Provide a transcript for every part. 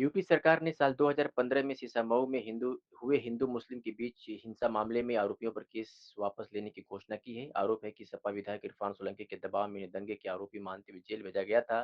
UP सरकार ने साल 2015 में सीसामऊ में हिंदू मुस्लिम के बीच हिंसा मामले में आरोपियों पर केस वापस लेने की घोषणा की है। आरोप है कि सपा विधायक इरफान सोलंकी के दबाव में इन्हें दंगे के आरोपी मानते हुए जेल भेजा गया था।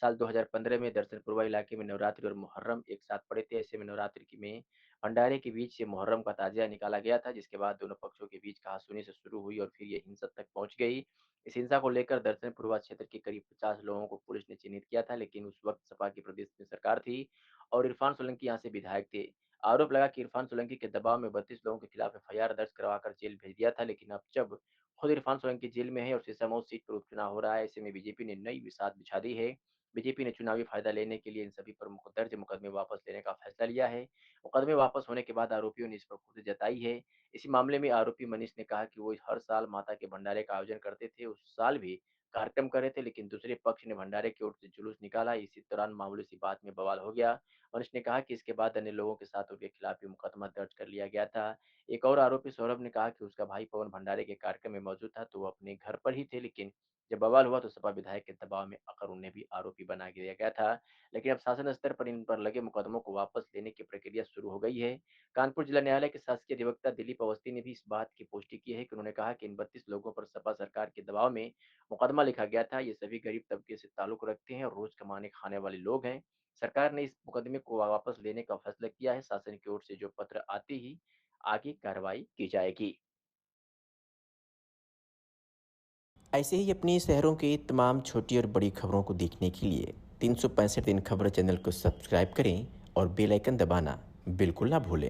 साल 2015 में दरअसल इलाके में नवरात्रि और मुहर्रम एक साथ पड़े थे। ऐसे में नवरात्रि में भंडारे के बीच से मुहर्रम का ताजिया निकाला गया था, जिसके बाद दोनों पक्षों के बीच कहासुनी से शुरू हुई और फिर ये हिंसा तक पहुंच गई। इस हिंसा को लेकर दरअसल पूर्वा क्षेत्र के करीब 50 लोगों को पुलिस ने चिन्हित किया था, लेकिन उस वक्त सपा की प्रदेश में सरकार थी और इरफान सोलंकी यहाँ से विधायक थे। आरोप लगा कि इरफान सोलंकी के दबाव में 32 लोगों के खिलाफ एफआईआर दर्ज करवाकर जेल भेज दिया था, लेकिन अब जब खुद इरफान सोलंकी जेल में है और सिरसा सीट पर उपचुनाव हो रहा है, ऐसे में बीजेपी ने नई बिसात बिछा दी है। बीजेपी ने चुनावी फायदा लेने के लिए इन सभी पर दर्ज मुकदमे वापस लेने का फैसला लिया है। मुकदमे वापस होने के बाद आरोपियों ने इस पर खुद जताई है। इसी मामले में आरोपी मनीष ने कहा कि वो हर साल माता के भंडारे का आयोजन करते थे, उस साल भी कार्यक्रम कर रहे थे, लेकिन दूसरे पक्ष ने भंडारे की ओर से जुलूस निकाला। इसी दौरान मामूली सी बात में बवाल हो गया। मनीष ने कहा कि इसके बाद अन्य लोगों के साथ उनके खिलाफ भी मुकदमा दर्ज कर लिया गया था। एक और आरोपी सौरभ ने कहा कि उसका भाई पवन भंडारे के कार्यक्रम में मौजूद था, तो वो अपने घर पर ही थे, लेकिन जब बवाल हुआ तो सपा विधायक के दबाव में आकर उन्हें भी आरोपी बना दिया गया था। लेकिन अब शासन स्तर पर इन पर लगे मुकदमों को वापस लेने की प्रक्रिया शुरू हो गई है। कानपुर जिला न्यायालय के शासकीय अधिवक्ता दिलीप अवस्थी ने भी इस बात की पुष्टि की है कि उन्होंने कहा कि इन 32 लोगों पर सपा सरकार के दबाव में मुकदमा लिखा गया था। ये सभी गरीब तबके से ताल्लुक रखते हैं और रोज कमाने खाने वाले लोग हैं। सरकार ने इस मुकदमे को वापस लेने का फैसला किया है। शासन की ओर से जो पत्र आते ही आगे कार्रवाई की जाएगी। ऐसे ही अपने शहरों की तमाम छोटी और बड़ी खबरों को देखने के लिए 365 दिन खबर चैनल को सब्सक्राइब करें और बेल आइकन दबाना बिल्कुल ना भूलें।